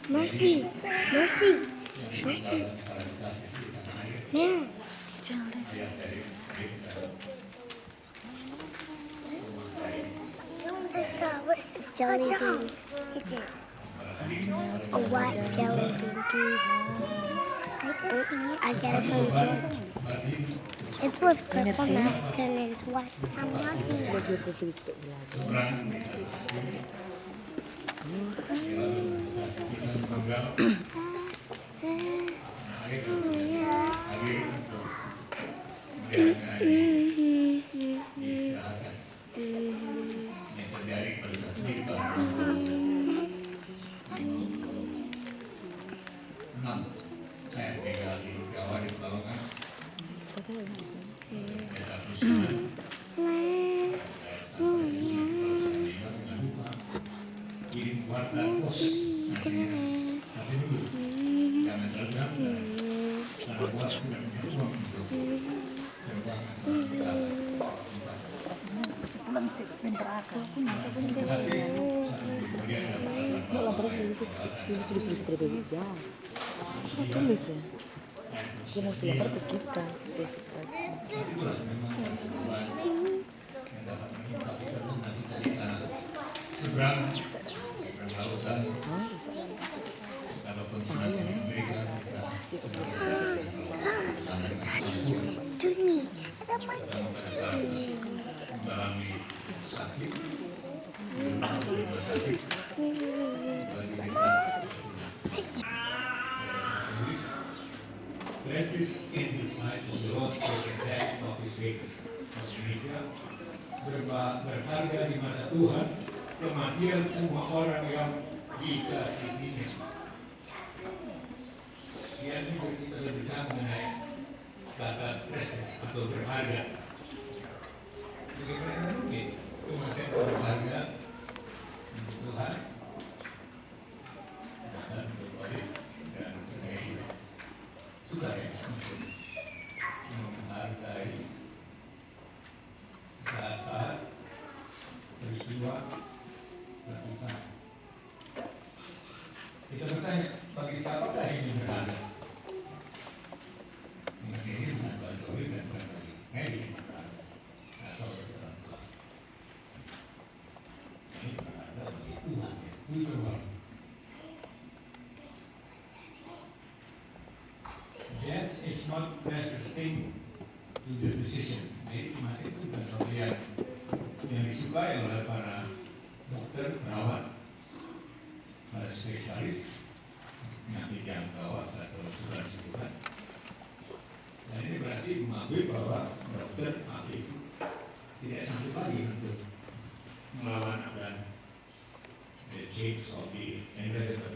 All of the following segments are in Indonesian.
Mercy, Mercy, Mercy. Mel. Jelly bean. A white jelly bean. I get it from Jim. It was purple mountain and white. I'm not Tulis terlebih jelas. Tulis ya. Dia mesti lapor ke kita. Seberang lautan, apapun sebenarnya mereka mengalami sakit, Let us in the sight of the Lord for the death of his victims. Indonesia berharga di mata Tuhan kematian semua orang yang dikasihinya. Yang ini kita berbicara mengenai kata precious atau berharga. Bagaimana mungkin kematian berharga untuk Tuhan? Dan berbalik dan mengenai sudah ya menghargai saat-saat peristiwa berpisah. Kita bertanya, bagi siapakah ini berharga? Ini bukan bagi Jokowi dan bukan bagi Mary atau bagi orang tua. Ini berharga bagi Tuhan, Tuhan. Death is not precious thing to the decision. Jadi mati itu bukan sesuatu yang disukai oleh para dokter, perawat, para spesialis penyakit yang gawat atau surat-surat. Dan ini berarti mengakui bahwa dokter ahli itu tidak sanggup lagi untuk melawan akan the change of the environment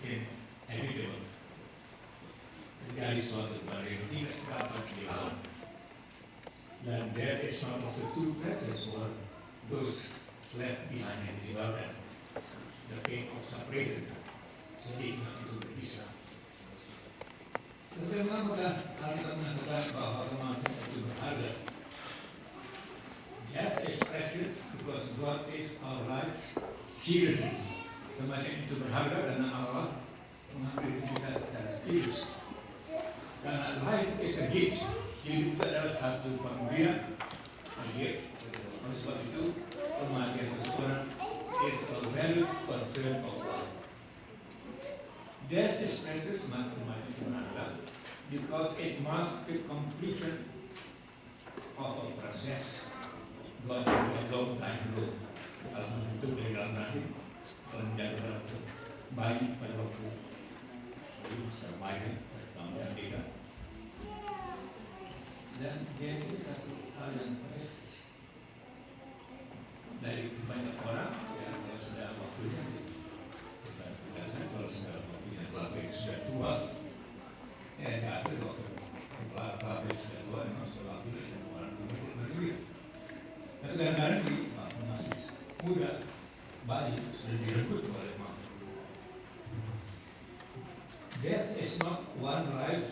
inevitable. Terjadi suatu barang yang tidak dapat dilawan. Dan death is not of the two brothers or those left behind and ditinggalkan. The pain of separation, sedih itu berpisah. Bagaimana kita mengatakan bahwa kematian itu berharga? Death is precious because God takes our lives seriously. Kematian itu berharga karena Allah mengambil kita secara serius. Karena life is a gift. Hidup adalah satu pemberian, gift. Oleh sebab itu, kematian seseorang is a valid concern of God. Death is precious, maka kematian itu berharga, because it marks the completion of a process God had long time ago. Kalau membentuk dari dalam rahim, kalau menjadi dalam bayi pada waktu itu sermainya, pertama dia. Dan dia itu satu hal yang precious. Dari banyak orang, ya, kalau sudah waktunya, kita bilang kalau sudah waktunya pabrik sudah tua, ya tidak ada waktu pabrik sudah tua, memang sudah waktunya orang tua berdiri. Dan kadang-kadang di masih muda, bayi sudah direbut oleh mama. Death is not one life,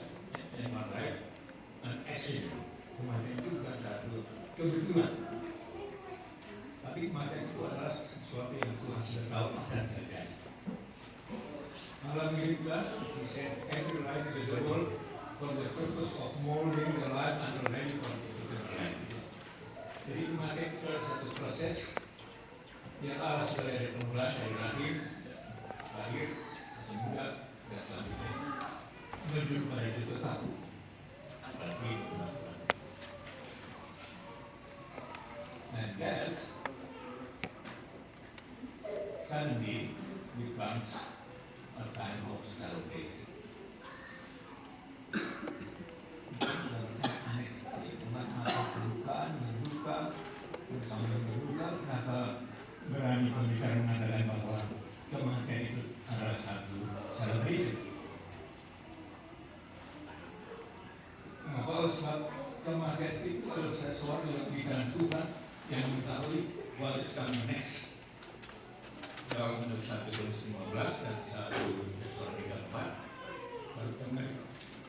an accident. Kematian itu bukan satu kebetulan. Tapi kematian itu adalah sesuatu yang Tuhan sudah tahu akan terjadi. Alam Hilda, he said, every life is the world for the purpose of molding the life and the value of the life. Jadi kemarin satu proses yang Allah sudah dari permulaan dari lahir, masih muda, dan selanjutnya menuju pada itu tetap. Apalagi and death suddenly becomes a time of celebration. Aneh sekali, umat perlukaan, berduka, bersama berduka, kenapa berani pembicara mengatakan bahwa kematian itu adalah satu celebration. Kenapa? Sebab kematian itu adalah sesuatu yang diberikan Tuhan yang mengetahui what is coming next. Dalam 1 Korintus 15 dan 1 Tesalonika 4,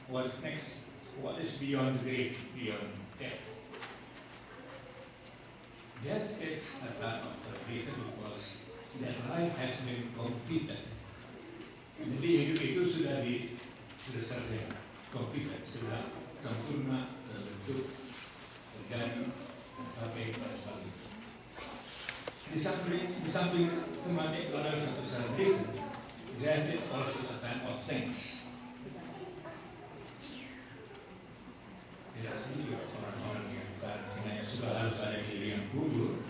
what's next? What is beyond the grave, beyond death? Death is a time of celebration because that life has been completed. Jadi hidup itu sudah selesai, completed, sudah sempurna, terbentuk, terjadi, sampai pada saat itu. Di samping kematian itu adalah satu celebration, death is also a time of thanks. Tidak sedih orang-orang yang sebenarnya sudah harus ada diri yang gugur,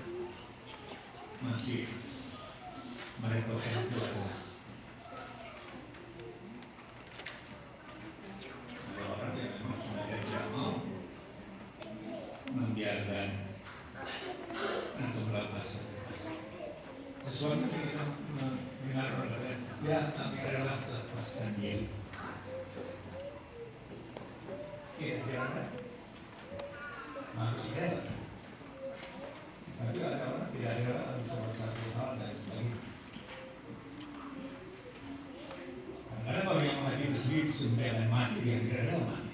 masih merepotkan Tuhan. Ada orang yang memang sengaja tidak mau membiarkan atau melakukan sesuatu yang kita mendengar orang ya kami adalah lepaskan diri. Ya, biarkan harus rela. Tapi ada orang tidak rela bisa satu hal dan sebagainya. Karena orang yang mati itu sendiri sumber mati yang tidak rela mati.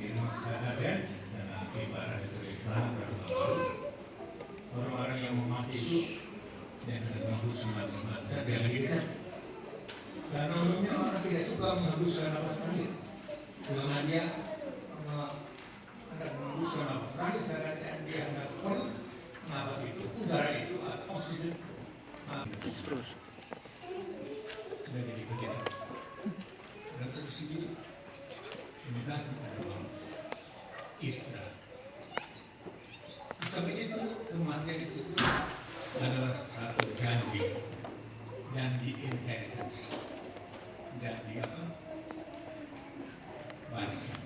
Ini maksudnya dan ibarat itu Islam berlalu. Orang-orang yang mau mati itu yang menghembus nafas terakhir yang kita. Karena umumnya orang tidak suka menghembuskan nafas terakhir. Dengan dia menghembuskan nafas terakhir, saat dia hendak keluar nafas itu, udara itu oksigen. Terus sudah jadi kegiatan. Dan terus ini kita adalah istirahat. Sampai itu kematian itu adalah satu janji inheritance, janji apa? Warisan.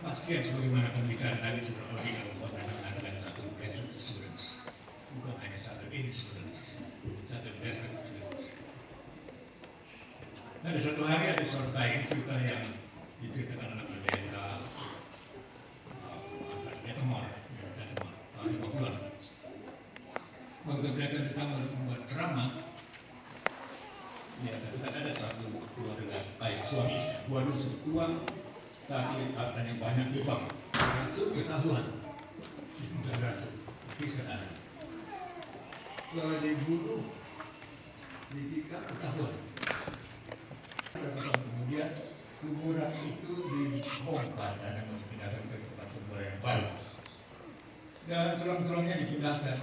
Pastian sebagaimana pembicaraan tadi seperti kalau bukan mengatakan satu blessed assurance, bukan hanya satu insurance, satu blessed assurance. Ada satu hari ada sorta cerita yang diceritakan oleh pendeta Temor, tahun 50-an. Waktu mereka datang membuat ceramah, ya, ada satu keluarga baik suami, dua uang, tapi hartanya banyak di bank. Itu ketahuan, sudah ratu, tapi sekarang kalau dibunuh, ditikam ketahuan. Beberapa tahun kemudian kuburan itu dibongkar dan dipindahkan ke tempat kuburan yang baru. Dan tulang-tulangnya dipindahkan.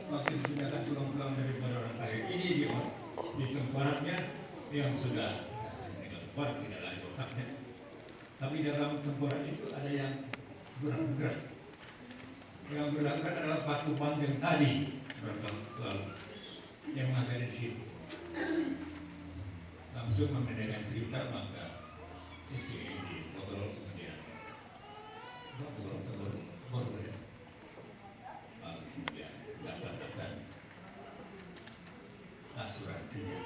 Waktu dipindahkan tulang-tulang daripada orang kaya ini di tengkoraknya yang sudah tengkorak tidak lagi otaknya. Tapi dalam tengkorak itu ada yang gerak-gerak. Yang gerak-gerak adalah batu banteng tadi berlalu yang ada di situ. Langsung mengenai cerita maka istri ini ngobrol kemudian ngobrol ya. Kemudian dapatkan asuransinya